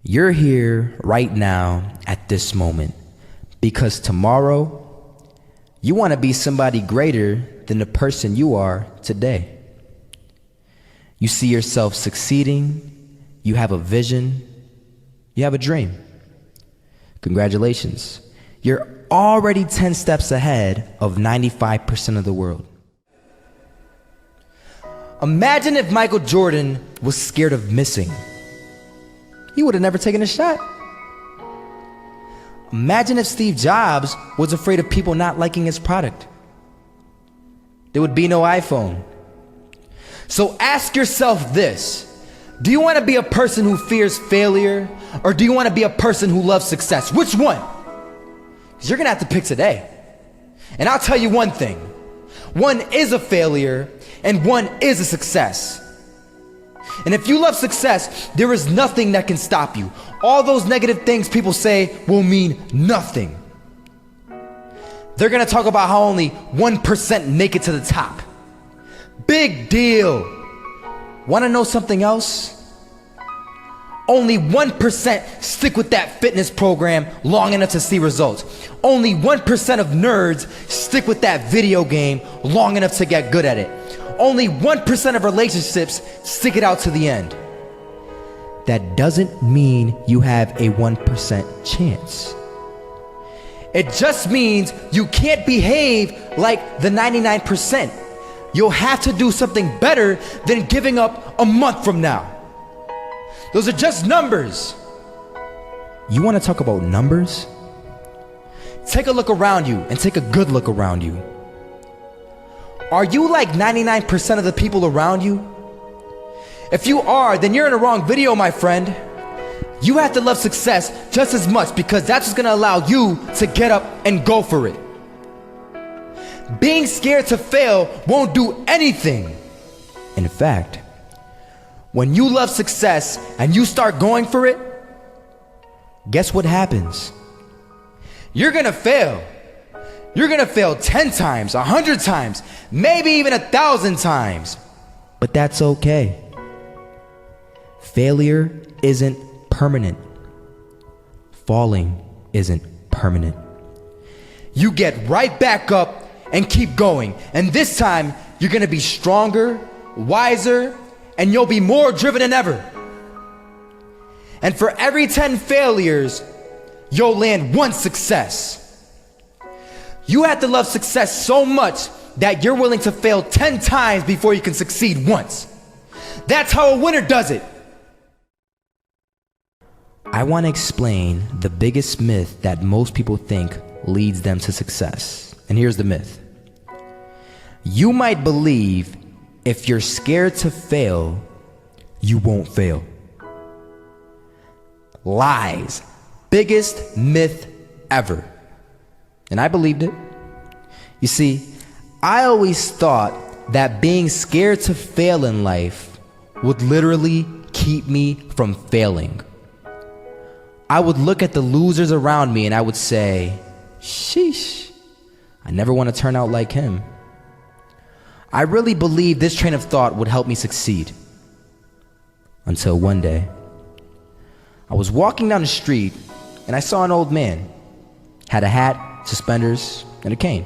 You're here right now at this moment because tomorrow you want to be somebody greater than the person you are today. You see yourself succeeding, you have a vision, you have a dream. Congratulations. You're already 10 steps ahead of 95% of the world. Imagine if Michael Jordan was scared of missing. He would have never taken a shot. Imagine if Steve Jobs was afraid of people not liking his product. There would be no iPhone. So ask yourself this: do you want to be a person who fears failure, or do you want to be a person who loves success? Which one? Because you're going to have to pick today. And I'll tell you one thing: one is a failure and one is a success. And if you love success, there is nothing that can stop you. All those negative things people say will mean nothing. They're gonna talk about how only 1% make it to the top. Big deal. Wanna know something else? Only 1% stick with that fitness program long enough to see results. Only 1% of nerds stick with that video game long enough to get good at it. Only 1% of relationships stick it out to the end. That doesn't mean you have a 1% chance. It just means you can't behave like the 99%. You'll have to do something better than giving up a month from now. Those are just numbers. You want to talk about numbers? Take a look around you and take a good look around you. Are you like 99% of the people around you? If you are, then you're in the wrong video, my friend. You have to love success just as much, because that's what's gonna allow you to get up and go for it. Being scared to fail won't do anything. In fact, when you love success and you start going for it, guess what happens? You're gonna fail. You're gonna fail 10 times, 100 times, maybe even 1,000 times. But that's okay. Failure isn't permanent. Falling isn't permanent. You get right back up and keep going. And this time, you're gonna be stronger, wiser, and you'll be more driven than ever. And for every 10 failures, you'll land one success. You have to love success so much that you're willing to fail 10 times before you can succeed once. That's how a winner does it. I want to explain the biggest myth that most people think leads them to success. And here's the myth. You might believe if you're scared to fail, you won't fail. Lies. Biggest myth ever. And I believed it. You see, I always thought that being scared to fail in life would literally keep me from failing. I would look at the losers around me and I would say, sheesh, I never want to turn out like him. I really believed this train of thought would help me succeed. Until one day, I was walking down the street and I saw an old man. Had a hat, suspenders, and a cane.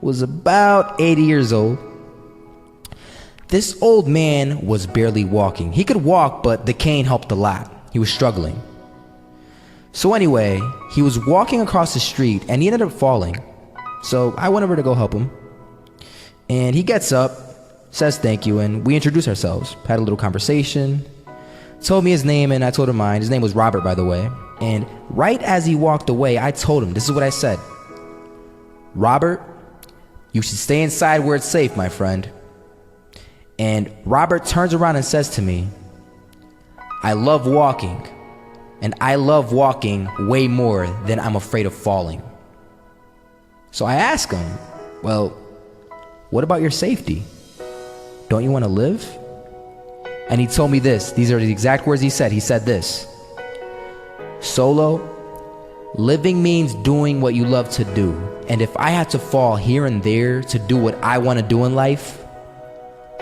Was about 80 years old. This old man was barely walking. He could walk, but the cane helped a lot. He was struggling. So anyway, he was walking across the street and he ended up falling. So I went over to go help him. And he gets up, says thank you, and we introduced ourselves. Had a little conversation. Told me his name and I told him mine. His name was Robert, by the way. And right as he walked away, I told him, this is what I said. Robert, you should stay inside where it's safe, my friend. And Robert turns around and says to me, I love walking, and I love walking way more than I'm afraid of falling. So I asked him, well, what about your safety? Don't you want to live? And he told me this. These are the exact words he said. He said this: Solo, living means doing what you love to do. And if I have to fall here and there to do what I want to do in life,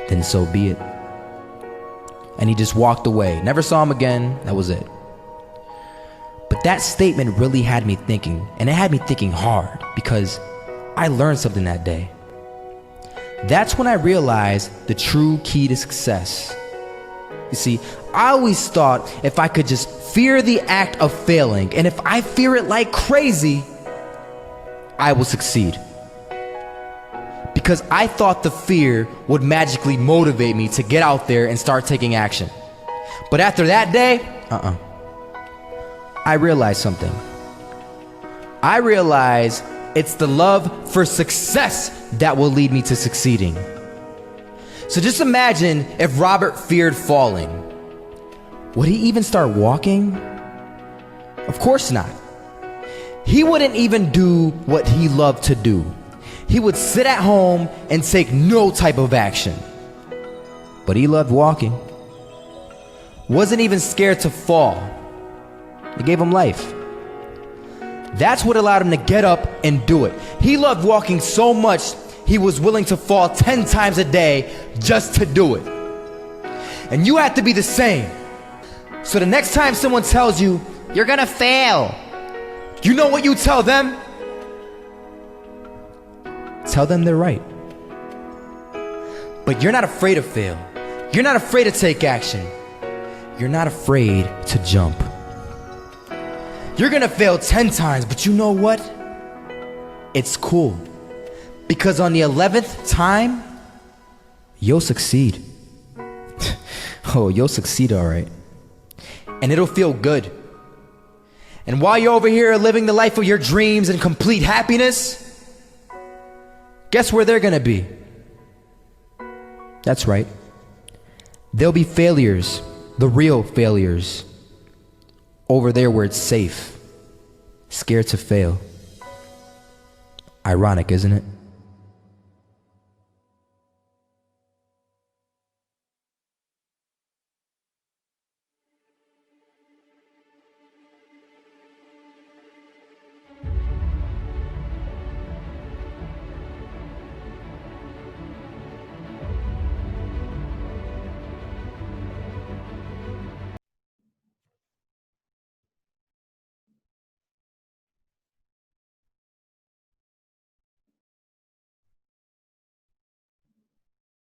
then so be it. And he just walked away. Never saw him again. That was it. That statement really had me thinking, and it had me thinking hard because I learned something that day. That's when I realized the true key to success. You see, I always thought if I could just fear the act of failing, and if I fear it like crazy, I will succeed. Because I thought the fear would magically motivate me to get out there and start taking action. But after that day, I realized something. I realized it's the love for success that will lead me to succeeding. So just imagine if Robert feared falling. Would he even start walking? Of course not. He wouldn't even do what he loved to do. He would sit at home and take no type of action. But he loved walking. Wasn't even scared to fall. It gave him life. That's what allowed him to get up and do it. He loved walking so much, he was willing to fall 10 times a day just to do it. And you have to be the same. So the next time someone tells you, you're gonna fail, you know what you tell them? Tell them they're right. But you're not afraid to fail. You're not afraid to take action. You're not afraid to jump. You're gonna fail 10 times, but you know what? It's cool. Because on the 11th time, you'll succeed. Oh, you'll succeed all right. And it'll feel good. And while you're over here living the life of your dreams and complete happiness, guess where they're gonna be? That's right. They'll be failures, the real failures. Over there where it's safe, scared to fail. Ironic, isn't it?